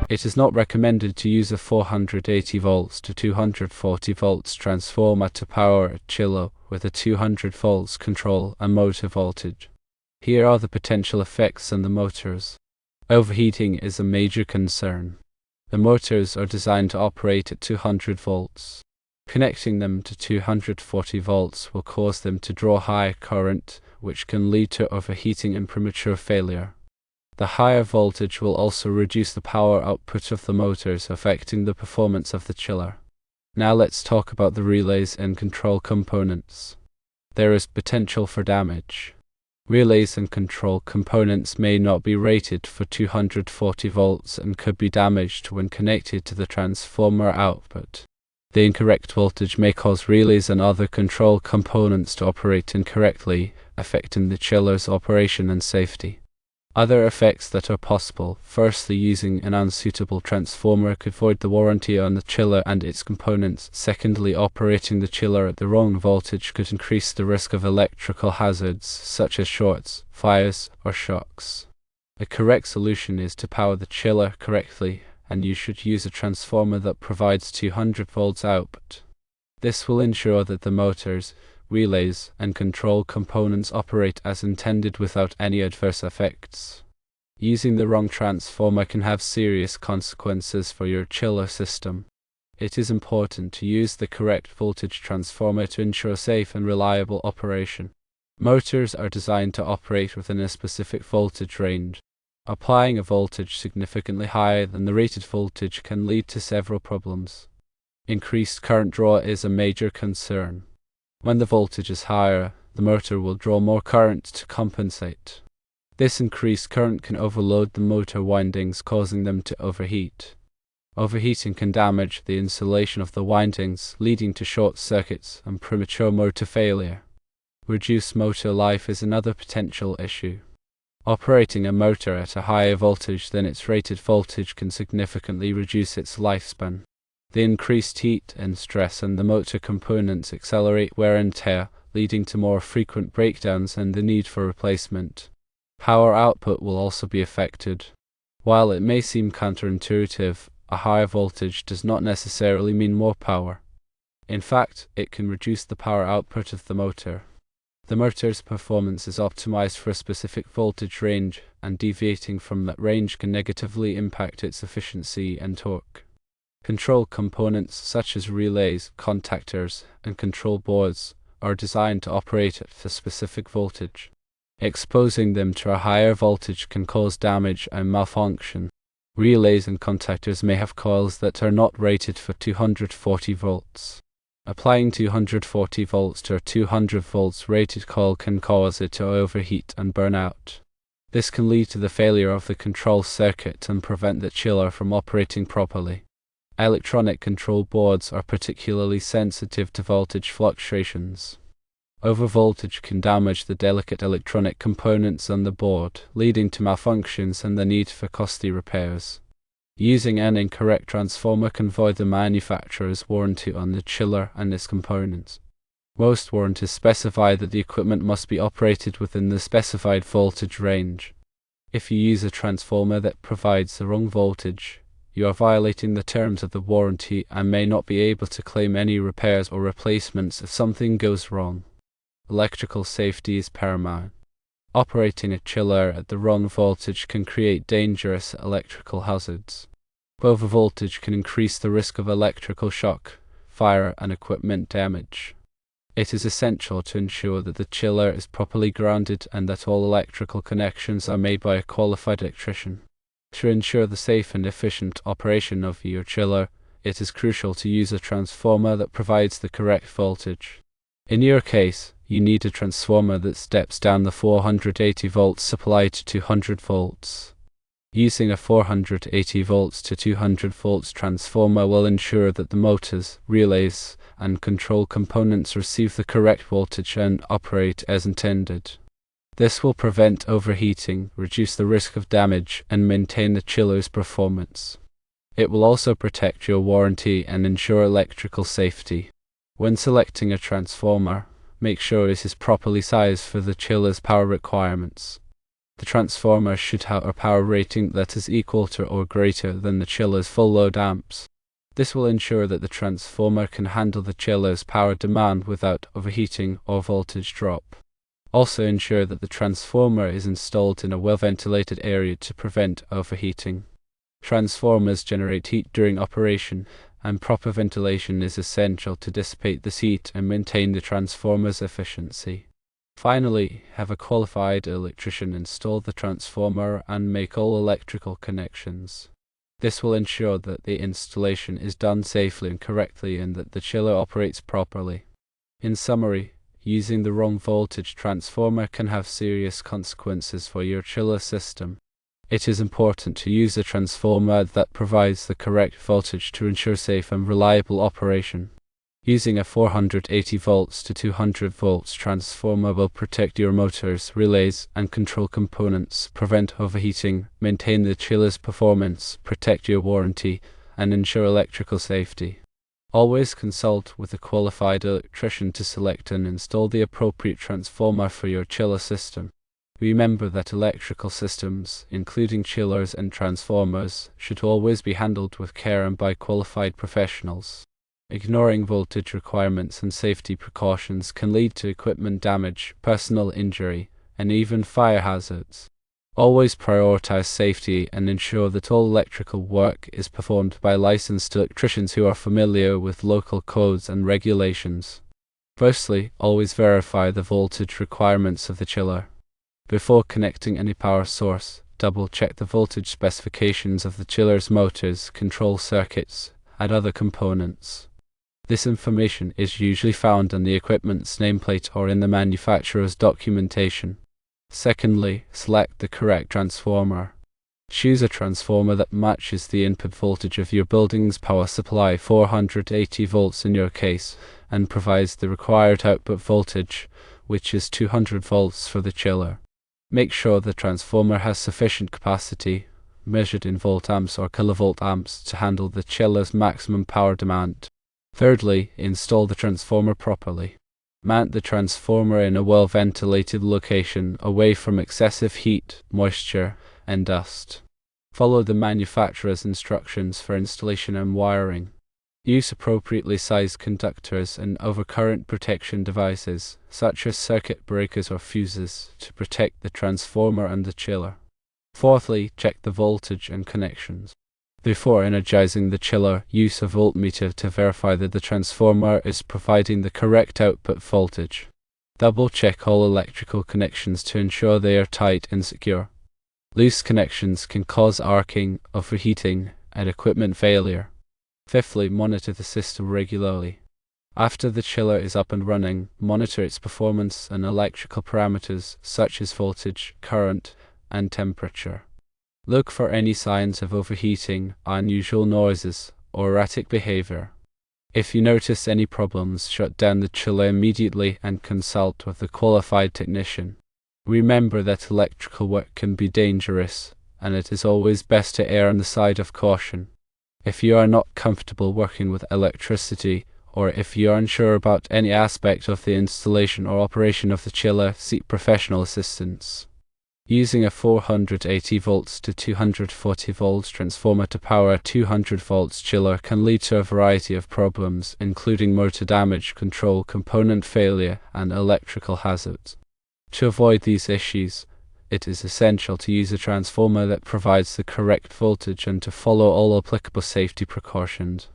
It is not recommended to use a 480 volts to 240 volts transformer to power a chiller with a 200 volts control and motor voltage. Here are the potential effects on the motors. Overheating is a major concern. The motors are designed to operate at 200 volts. Connecting them to 240 volts will cause them to draw high current, which can lead to overheating and premature failure. The higher voltage will also reduce the power output of the motors, affecting the performance of the chiller. Now let's talk about the relays and control components. There is potential for damage. Relays and control components may not be rated for 240 volts and could be damaged when connected to the transformer output. The incorrect voltage may cause relays and other control components to operate incorrectly, affecting the chiller's operation and safety. Other effects that are possible: firstly, using an unsuitable transformer could void the warranty on the chiller and its components. Secondly, operating the chiller at the wrong voltage could increase the risk of electrical hazards such as shorts, fires, or shocks. A correct solution is to power the chiller correctly, and you should use a transformer that provides 200 volts output. This will ensure that the motors, relays, and control components operate as intended without any adverse effects. Using the wrong transformer can have serious consequences for your chiller system. It is important to use the correct voltage transformer to ensure safe and reliable operation. Motors are designed to operate within a specific voltage range. Applying a voltage significantly higher than the rated voltage can lead to several problems. Increased current draw is a major concern. When the voltage is higher, the motor will draw more current to compensate. This increased current can overload the motor windings, causing them to overheat. Overheating can damage the insulation of the windings, leading to short circuits and premature motor failure. Reduced motor life is another potential issue. Operating a motor at a higher voltage than its rated voltage can significantly reduce its lifespan. The increased heat and stress on the motor components accelerate wear and tear, leading to more frequent breakdowns and the need for replacement. Power output will also be affected. While it may seem counterintuitive, a higher voltage does not necessarily mean more power. In fact, it can reduce the power output of the motor. The motor's performance is optimized for a specific voltage range, and deviating from that range can negatively impact its efficiency and torque. Control components such as relays, contactors, and control boards are designed to operate at a specific voltage. Exposing them to a higher voltage can cause damage and malfunction. Relays and contactors may have coils that are not rated for 240 volts. Applying 240 volts to a 200 volts rated coil can cause it to overheat and burn out. This can lead to the failure of the control circuit and prevent the chiller from operating properly. Electronic control boards are particularly sensitive to voltage fluctuations. Overvoltage can damage the delicate electronic components on the board, leading to malfunctions and the need for costly repairs. Using an incorrect transformer can void the manufacturer's warranty on the chiller and its components. Most warranties specify that the equipment must be operated within the specified voltage range. If you use a transformer that provides the wrong voltage, you are violating the terms of the warranty and may not be able to claim any repairs or replacements if something goes wrong. Electrical safety is paramount. Operating a chiller at the wrong voltage can create dangerous electrical hazards. Overvoltage can increase the risk of electrical shock, fire, and equipment damage. It is essential to ensure that the chiller is properly grounded and that all electrical connections are made by a qualified electrician. To ensure the safe and efficient operation of your chiller, it is crucial to use a transformer that provides the correct voltage. In your case, you need a transformer that steps down the 480 volts supply to 200 volts. Using a 480 volts to 200 volts transformer will ensure that the motors, relays, and control components receive the correct voltage and operate as intended. This will prevent overheating, reduce the risk of damage, and maintain the chiller's performance. It will also protect your warranty and ensure electrical safety. When selecting a transformer, make sure it is properly sized for the chiller's power requirements. The transformer should have a power rating that is equal to or greater than the chiller's full load amps. This will ensure that the transformer can handle the chiller's power demand without overheating or voltage drop. Also ensure that the transformer is installed in a well-ventilated area to prevent overheating. Transformers generate heat during operation, and proper ventilation is essential to dissipate this heat and maintain the transformer's efficiency. Finally, have a qualified electrician install the transformer and make all electrical connections. This will ensure that the installation is done safely and correctly and that the chiller operates properly. In summary, using the wrong voltage transformer can have serious consequences for your chiller system. It is important to use a transformer that provides the correct voltage to ensure safe and reliable operation. Using a 480 volts to 200 volts transformer will protect your motors, relays, and control components, prevent overheating, maintain the chiller's performance, protect your warranty, and ensure electrical safety. Always consult with a qualified electrician to select and install the appropriate transformer for your chiller system. Remember that electrical systems, including chillers and transformers, should always be handled with care and by qualified professionals. Ignoring voltage requirements and safety precautions can lead to equipment damage, personal injury, and even fire hazards. Always prioritize safety and ensure that all electrical work is performed by licensed electricians who are familiar with local codes and regulations. Firstly, always verify the voltage requirements of the chiller. Before connecting any power source, double-check the voltage specifications of the chiller's motors, control circuits, and other components. This information is usually found on the equipment's nameplate or in the manufacturer's documentation. Secondly, select the correct transformer. Choose a transformer that matches the input voltage of your building's power supply, 480 volts in your case, and provides the required output voltage, which is 200 volts for the chiller. Make sure the transformer has sufficient capacity, measured in volt amps or kilovolt amps, to handle the chiller's maximum power demand. Thirdly, install the transformer properly. Mount the transformer in a well-ventilated location, away from excessive heat, moisture, and dust. Follow the manufacturer's instructions for installation and wiring. Use appropriately sized conductors and overcurrent protection devices, such as circuit breakers or fuses, to protect the transformer and the chiller. Fourthly, check the voltage and connections. Before energizing the chiller, use a voltmeter to verify that the transformer is providing the correct output voltage. Double-check all electrical connections to ensure they are tight and secure. Loose connections can cause arcing, overheating, and equipment failure. Fifthly, monitor the system regularly. After the chiller is up and running, monitor its performance and electrical parameters such as voltage, current, and temperature. Look for any signs of overheating, unusual noises, or erratic behavior. If you notice any problems, shut down the chiller immediately and consult with a qualified technician. Remember that electrical work can be dangerous, and it is always best to err on the side of caution. If you are not comfortable working with electricity, or if you are unsure about any aspect of the installation or operation of the chiller, seek professional assistance. Using a 480 volts to 240 volts transformer to power a 200 volts chiller can lead to a variety of problems, including motor damage, control component failure, and electrical hazards. To avoid these issues, it is essential to use a transformer that provides the correct voltage and to follow all applicable safety precautions.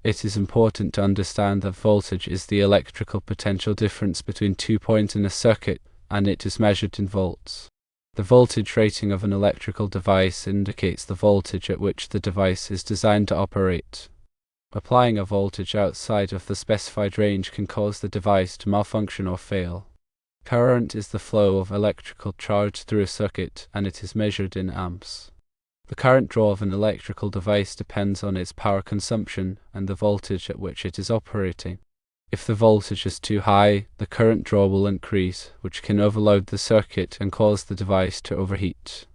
It is important to understand that voltage is the electrical potential difference between 2 points in a circuit, and it is measured in volts. The voltage rating of an electrical device indicates the voltage at which the device is designed to operate. Applying a voltage outside of the specified range can cause the device to malfunction or fail. Current is the flow of electrical charge through a circuit, and it is measured in amps. The current draw of an electrical device depends on its power consumption and the voltage at which it is operating. If the voltage is too high, the current draw will increase, which can overload the circuit and cause the device to overheat.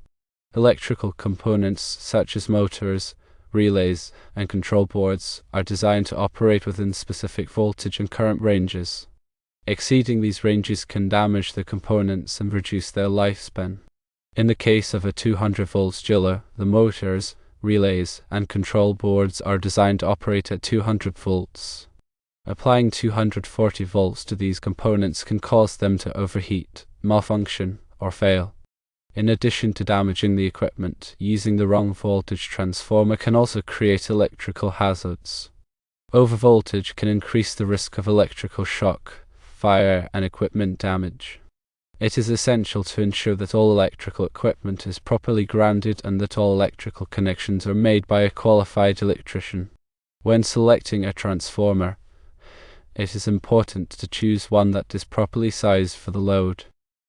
Electrical components such as motors, relays, and control boards are designed to operate within specific voltage and current ranges. Exceeding these ranges can damage the components and reduce their lifespan. In the case of a 200 volts chiller, the motors, relays, and control boards are designed to operate at 200 volts. Applying 240 volts to these components can cause them to overheat, malfunction, or fail. In addition to damaging the equipment, using the wrong voltage transformer can also create electrical hazards. Overvoltage can increase the risk of electrical shock, fire, and equipment damage. It is essential to ensure that all electrical equipment is properly grounded and that all electrical connections are made by a qualified electrician. When selecting a transformer, it is important to choose one that is properly sized for the load.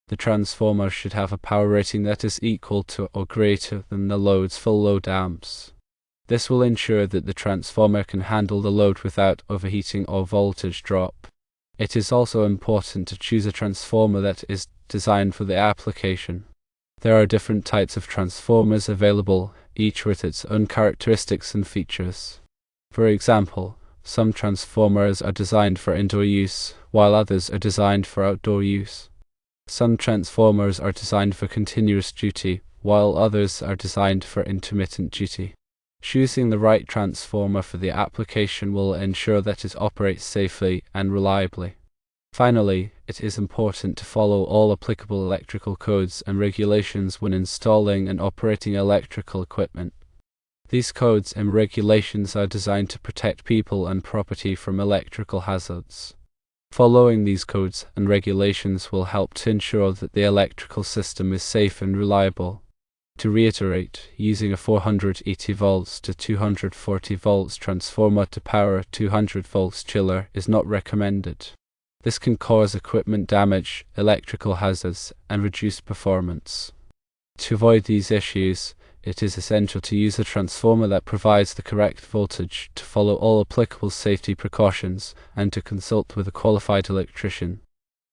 The transformer should have a power rating that is equal to or greater than the load's full load amps. This will ensure that the transformer can handle the load without overheating or voltage drop. It is also important to choose a transformer that is designed for the application. There are different types of transformers available, each with its own characteristics and features. For example, some transformers are designed for indoor use, while others are designed for outdoor use. Some transformers are designed for continuous duty, while others are designed for intermittent duty. Choosing the right transformer for the application will ensure that it operates safely and reliably. Finally, it is important to follow all applicable electrical codes and regulations when installing and operating electrical equipment. These codes and regulations are designed to protect people and property from electrical hazards. Following these codes and regulations will help to ensure that the electrical system is safe and reliable. To reiterate, using a 480 volts to 240 volts transformer to power a 200 volts chiller is not recommended. This can cause equipment damage, electrical hazards, and reduced performance. To avoid these issues, it is essential to use a transformer that provides the correct voltage, to follow all applicable safety precautions, and to consult with a qualified electrician.